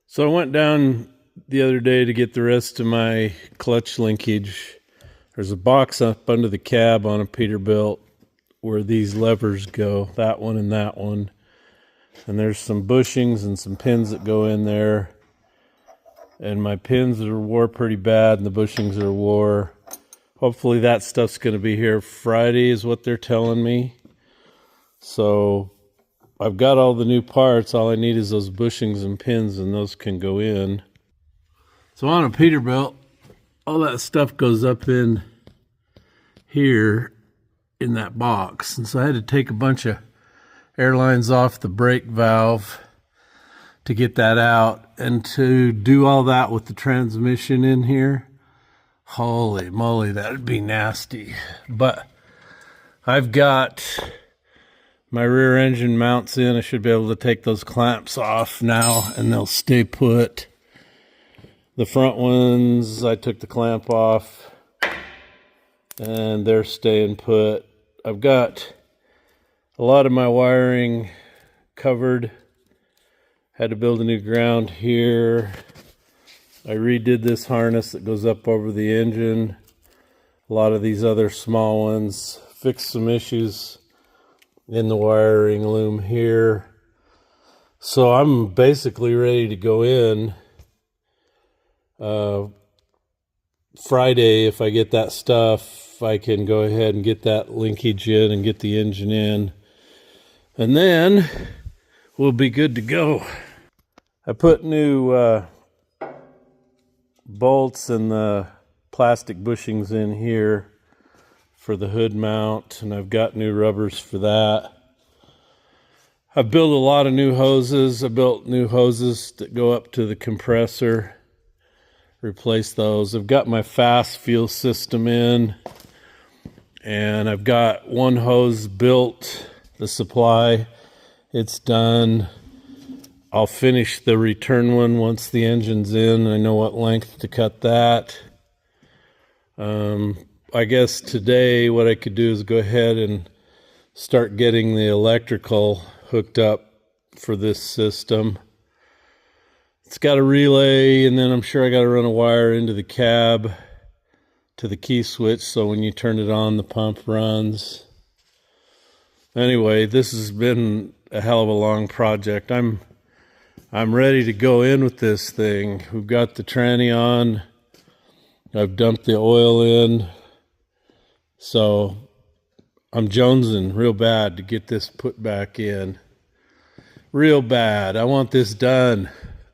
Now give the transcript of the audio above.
So I went down the other day to get the rest of my clutch linkage. There's a box up under the cab on a Peterbilt where these levers go, that one and that one. And there's some bushings and some pins that go in there. And my pins are wore pretty bad and the bushings are wore. Hopefully that stuff's going to be here Friday is what they're telling me. So I've got all the new parts. All I need is those bushings and pins, and those can go in. So on a Peterbilt, all that stuff goes up in here in that box. And so I had to take a bunch of air lines off the brake valve to get that out. And to do all that with the transmission in here, holy moly, that would be nasty. But I've got my rear engine mounts in. I should be able to take those clamps off now and they'll stay put. The front ones, I took the clamp off and they're staying put. I've got a lot of my wiring covered. Had to build a new ground here. I redid this harness that goes up over the engine. A lot of these other small ones. Fixed some issues in the wiring loom here. So I'm basically ready to go in Friday. If I get that stuff, I can go ahead and get that linkage in and get the engine in, and then we'll be good to go. I put new bolts and the plastic bushings in here for the hood mount, and I've got new rubbers for that. I've built a lot of new hoses. I built new hoses that go up to the compressor. Replace those. I've got my fast fuel system in, and I've got one hose built, the supply. It's done. I'll finish the return one once the engine's in. I know what length to cut that. I guess today what I could do is go ahead and start getting the electrical hooked up for this system. It's got a relay, and then I'm sure I got to run a wire into the cab to the key switch so when you turn it on, the pump runs. Anyway, this has been a hell of a long project. I'm ready to go in with this thing. We've got the tranny on. I've dumped the oil in. So I'm jonesing real bad to get this put back in. Real bad. I want this done.